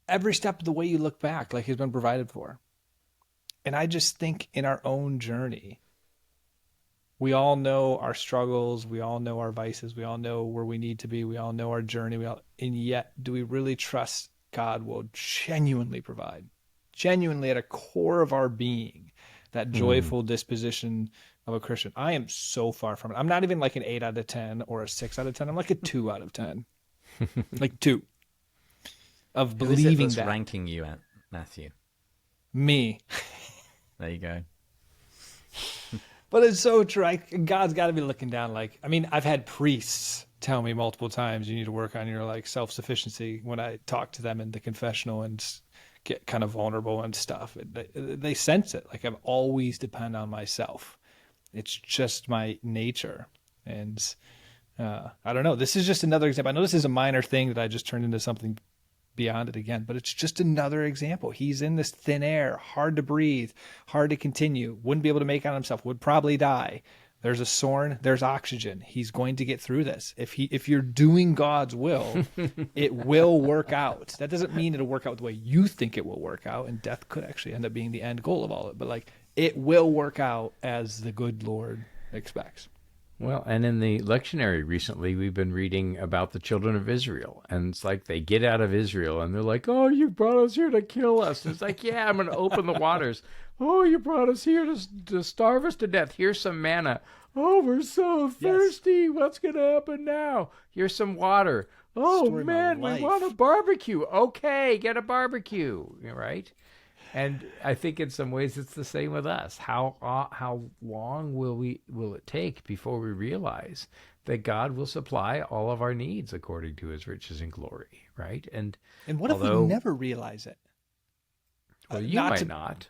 every step of the way you look back, like he's been provided for. And I just think in our own journey, we all know our struggles, we all know our vices, we all know where we need to be, we all know our journey, and yet do we really trust God will genuinely provide, genuinely at a core of our being, that Hmm. joyful disposition of a Christian? I am so far from it. I'm not even like an 8 out of 10 or a 6 out of 10. I'm like a 2 out of 10, like 2 of Who is it believing that's that. ranking you at, Matthew? Me. There you go. But it's so true. God's got to be looking down. Like, I mean, I've had priests tell me multiple times, you need to work on your like self-sufficiency when I talk to them in the confessional and get kind of vulnerable and stuff. They sense it. Like I've always depend on myself. It's just my nature. And I don't know. This is just another example. I know this is a minor thing that I just turned into something beyond it again, but it's just another example. He's in this thin air, hard to breathe, hard to continue, wouldn't be able to make it on himself, would probably die. There's a Sorn, there's oxygen. He's going to get through this. If you're doing God's will, it will work out. That doesn't mean it'll work out the way you think it will work out, and death could actually end up being the end goal of all of it. But like it will work out as the good Lord expects. Well, and in the lectionary recently, we've been reading about the children of Israel. And it's like they get out of Israel and they're like, oh, you brought us here to kill us. And it's like, yeah, I'm going to open the waters. Oh, you brought us here to starve us to death. Here's some manna. Oh, we're so Yes. thirsty. What's going to happen now? Here's some water. Oh, Story of my man, we want a life. barbecue. Okay, get a barbecue. Right? And I think in some ways it's the same with us. How long will it take before we realize that God will supply all of our needs according to His riches and glory, right? And And what if we although, never realize it? well, you Not might to not.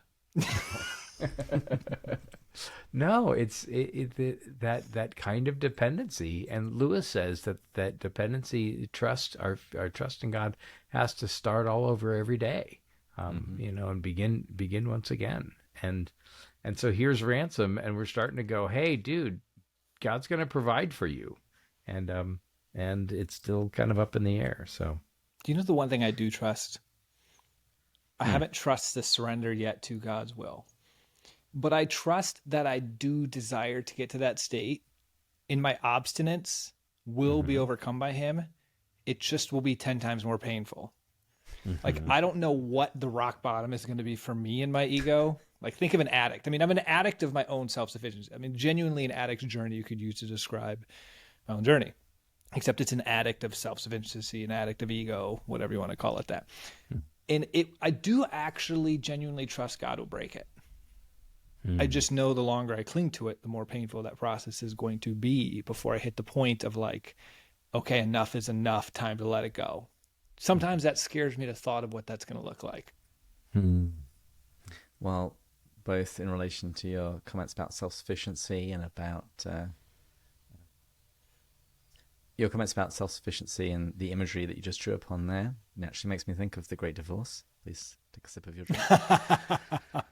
No, that kind of dependency, and Lewis says that dependency, trust, our trust in God has to start all over every day, Hmm. and begin once again, and so here's ransom, and we're starting to go, hey, dude, God's going to provide for you, and it's still kind of up in the air. So, Do you know the one thing I do trust? I hmm, haven't trust the surrender yet to God's will, but I trust that I do desire to get to that state. In my obstinance will be hmm, overcome by Him. It just will be 10 times more painful. Like, hmm, I don't know what the rock bottom is going to be for me and my ego. Like, think of an addict. I mean, I'm an addict of my own self sufficiency. I mean, genuinely an addict's journey you could use to describe my own journey, except it's an addict of self sufficiency, an addict of ego, whatever you want to call it that. And I do actually genuinely trust God will break it. I hmm. just know the longer I cling to it, the more painful that process is going to be before I hit the point of like, okay, enough is enough, time to let it go. Sometimes that scares me, the thought of what that's going to look like. Hmm. Well, both in relation to your comments about self-sufficiency and about your comments about self-sufficiency and the imagery that you just drew upon there, it actually makes me think of the Great Divorce. Please take a sip of your drink.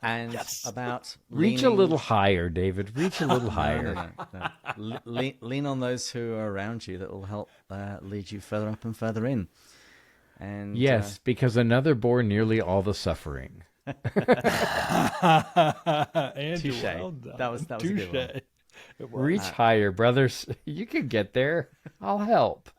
And Yes. about Reach a leaning. little higher, David. Reach a little No, no, higher. no, no. Lean on those who are around you that will help lead you further up and further in. And Yes, because another bore nearly all the suffering. Andrew, touche. well done. That was a Touche. good one. It Reach was. higher, brothers. You can get there. I'll help.